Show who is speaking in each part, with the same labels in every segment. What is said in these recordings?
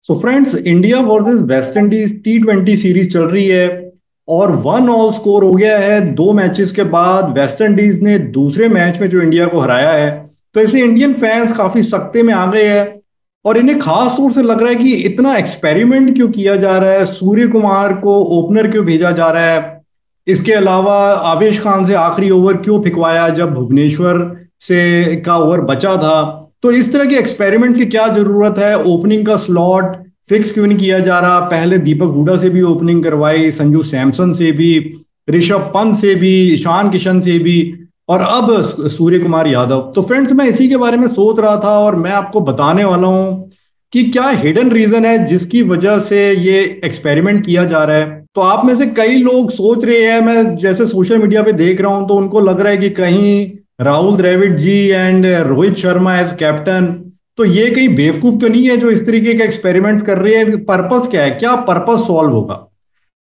Speaker 1: So friends, India versus West Indies T20 series चल रही है और 1-1 स्कोर हो गया है। दो मैचेस के बाद वेस्ट इंडीज ने दूसरे मैच में जो इंडिया को हराया है, तो ऐसे इंडियन फैंस काफी सख्ते में आ गए हैं और इन्हें खास तौर से लग रहा है कि इतना एक्सपेरिमेंट क्यों किया जा रहा है, सूर्य कुमार को ओपनर क्यों भेजा जा रहा है। इसके अलावा आवेश खान से आखिरी ओवर क्यों फिकवाया जब भुवनेश्वर से का ओवर बचा था। तो इस तरह के एक्सपेरिमेंट्स की क्या जरूरत है। ओपनिंग का स्लॉट फिक्स क्यों नहीं किया जा रहा। पहले दीपक हुडा से भी ओपनिंग करवाई, संजू सैमसन से भी, ऋषभ पंत से भी, ईशान किशन से भी, और अब सूर्य कुमार यादव। तो फ्रेंड्स, मैं इसी के बारे में सोच रहा था और मैं आपको बताने वाला हूं कि क्या हिडन रीजन है जिसकी वजह से ये एक्सपेरिमेंट किया जा रहा है। तो आप में से कई लोग सोच रहे हैं, मैं जैसे सोशल मीडिया पे देख रहा हूं तो उनको लग रहा है कि कहीं Rahul Dravid ji and Rohit Sharma as captain, तो ये कहीं बेवकूफ तो नहीं है जो इस तरीके के एक्सपेरिमेंट्स कर रहे हैं। पर्पस क्या है, क्या पर्पस सॉल्व होगा।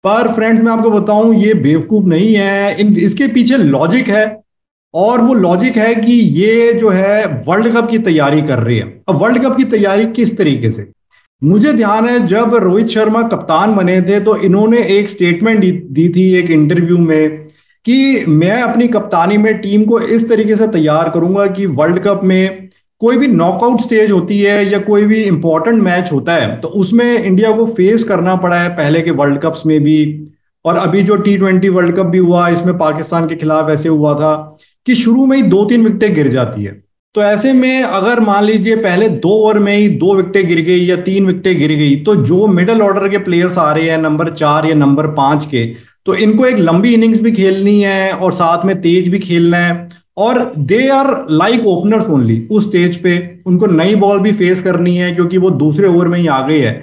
Speaker 1: पर फ्रेंड्स, मैं आपको बताऊं ये बेवकूफ नहीं है, इसके पीछे लॉजिक है। और वो लॉजिक है कि ये जो है वर्ल्ड कप की तैयारी कर रही है। अब वर्ल्ड कप की तैयारी किस तरीके से, मुझे ध्यान है जब रोहित शर्मा कप्तान बने थे तो इन्होंने एक स्टेटमेंट दी थी एक इंटरव्यू में कि मैं अपनी कप्तानी में टीम को इस तरीके से तैयार करूंगा कि वर्ल्ड कप में कोई भी नॉकआउट स्टेज होती है या कोई भी इंपॉर्टेंट मैच होता है तो उसमें इंडिया को फेस करना पड़ा है पहले के वर्ल्ड कप्स में भी। और अभी जो T20 वर्ल्ड कप भी हुआ इसमें पाकिस्तान के खिलाफ ऐसे हुआ था कि शुरू में ही 2-3 विकेटें गिर जाती है। तो ऐसे में अगर मान लीजिए पहले 2 ओवर में ही 2 विकेटें गिर गई या 3 विकेटें गिर गई, तो जो मिडिल ऑर्डर के प्लेयर्स आ रहे हैं नंबर 4 या नंबर 5 के, तो इनको एक लंबी इनिंग्स भी खेलनी है और साथ में तेज भी खेलना है। और they are like openers only उस स्टेज पे, उनको नई बॉल भी फेस करनी है क्योंकि वो दूसरे ओवर में ही आ गए है।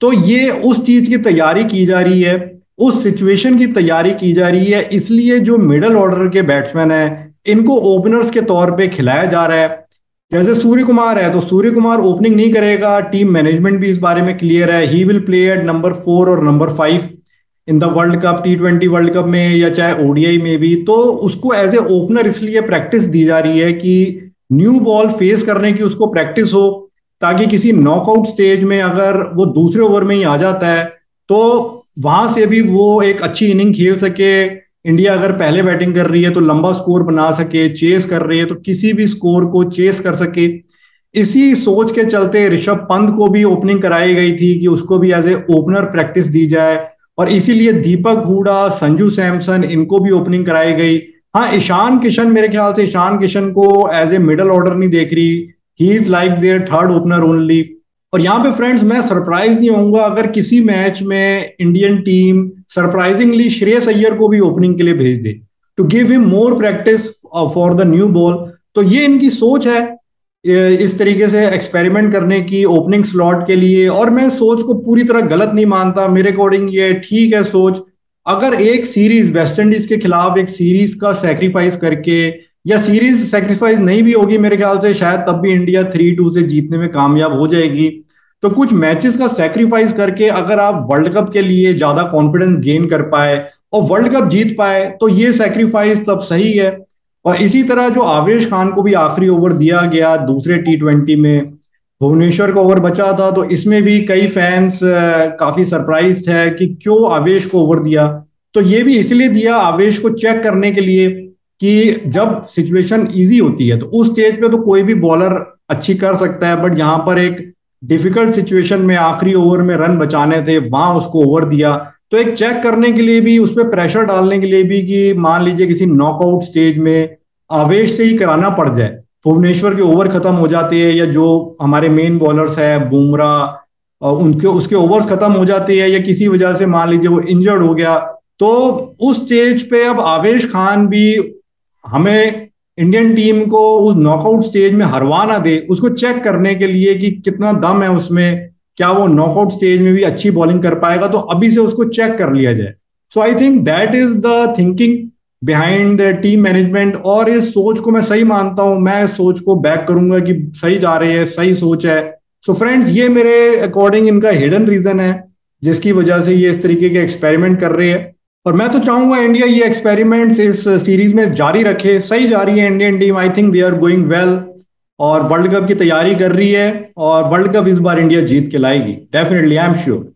Speaker 1: तो ये उस चीज की तैयारी की जा रही है, उस सिचुएशन की तैयारी की जा रही है। इसलिए जो मिडिल ऑर्डर के बैट्समैन है इनको ओपनर्स के तौर पे खिलाया जा रहा है। जैसे सूर्य कुमार है तो सूर्य कुमार ओपनिंग नहीं करेगा, टीम मैनेजमेंट भी इस बारे में क्लियर है। He will play at number 4 और number 5 in the world cup, T20 world cup में या चाहे ODI में भी। तो उसको एज ए ओपनर इसलिए प्रैक्टिस दी जा रही है कि न्यू बॉल फेस करने की उसको प्रैक्टिस हो, ताकि किसी नॉकआउट स्टेज में अगर वो दूसरे ओवर में ही आ जाता है तो वहां से भी वो एक अच्छी इनिंग खेल सके। इंडिया अगर पहले बैटिंग कर रही है तो लंबा स्कोर बना सके, चेस कर रही है तो किसी भी स्कोर को चेस कर सके। इसी सोच के चलते ऋषभ पंत को भी ओपनिंग कराई गई थी कि उसको भी एज ए ओपनर प्रैक्टिस दी जाए, और इसीलिए दीपक हुडा, संजू सैमसन, इनको भी ओपनिंग कराई गई। हाँ, ईशान किशन, मेरे ख्याल से ईशान किशन को एज ए मिडल ऑर्डर नहीं देख रही, he is like there third opener only. और यहाँ पे फ्रेंड्स, मैं सरप्राइज नहीं होऊंगा अगर किसी मैच में Indian team surprisingly Shreyas Iyer को भी ओपनिंग के लिए भेज दे, to give him more practice for the new ball. तो ये इनकी सोच है इस तरीके से एक्सपेरिमेंट करने की ओपनिंग स्लॉट के लिए। और मैं सोच को पूरी तरह गलत नहीं मानता, मेरे अकॉर्डिंग ये ठीक है सोच। अगर एक सीरीज वेस्ट इंडीज के खिलाफ एक सीरीज का सेक्रीफाइस करके, या सीरीज सेक्रीफाइस नहीं भी होगी मेरे ख्याल से, शायद तब भी इंडिया 3-2 से जीतने में कामयाब हो जाएगी। तो कुछ मैचेस का सेक्रीफाइस करके अगर आप वर्ल्ड कप के लिए ज्यादा कॉन्फिडेंस गेन कर पाए और वर्ल्ड कप जीत पाए तो ये सेक्रीफाइस तब सही है। और इसी तरह जो आवेश खान को भी आखिरी ओवर दिया गया दूसरे T20 में, भुवनेश्वर का ओवर बचा था, तो इसमें भी कई फैंस काफी सरप्राइज है कि क्यों आवेश को ओवर दिया। तो ये भी इसलिए दिया आवेश को चेक करने के लिए कि जब सिचुएशन इजी होती है तो उस स्टेज पे तो कोई भी बॉलर अच्छी कर सकता है, बट यहाँ पर एक डिफिकल्ट सिचुएशन में आखिरी ओवर में रन बचाने थे, वहां उसको ओवर दिया। तो एक चेक करने के लिए भी, उस पर प्रेशर डालने के लिए भी कि मान लीजिए किसी नॉकआउट स्टेज में आवेश से ही कराना पड़ जाए, भुवनेश्वर के ओवर खत्म हो जाते हैं, या जो हमारे मेन बॉलर्स है बुमराह और उनके उसके ओवर्स खत्म हो जाते हैं, या किसी वजह से मान लीजिए वो इंजर्ड हो गया, तो उस स्टेज पे अब आवेश खान भी हमें इंडियन टीम को उस नॉकआउट स्टेज में हरवा ना दे, उसको चेक करने के लिए कि कितना दम है उसमें, क्या वो नॉकआउट स्टेज में भी अच्छी बॉलिंग कर पाएगा, तो अभी से उसको चेक कर लिया जाए। So I think that is the thinking behind team management. और इस सोच को मैं सही मानता हूं, मैं इस सोच को बैक करूंगा कि सही जा रही है, सही सोच है। सो फ्रेंड्स, ये मेरे अकॉर्डिंग इनका हिडन रीजन है जिसकी वजह से ये इस तरीके के एक्सपेरिमेंट कर रहे हैं। और मैं तो चाहूंगा इंडिया ये एक्सपेरिमेंट्स इस सीरीज में जारी रखे। सही जा रही है Indian team, I think they are going well. और वर्ल्ड कप की तैयारी कर रही है, और वर्ल्ड कप इस बार इंडिया जीत के लाएगी, डेफिनेटली, आई एम श्योर।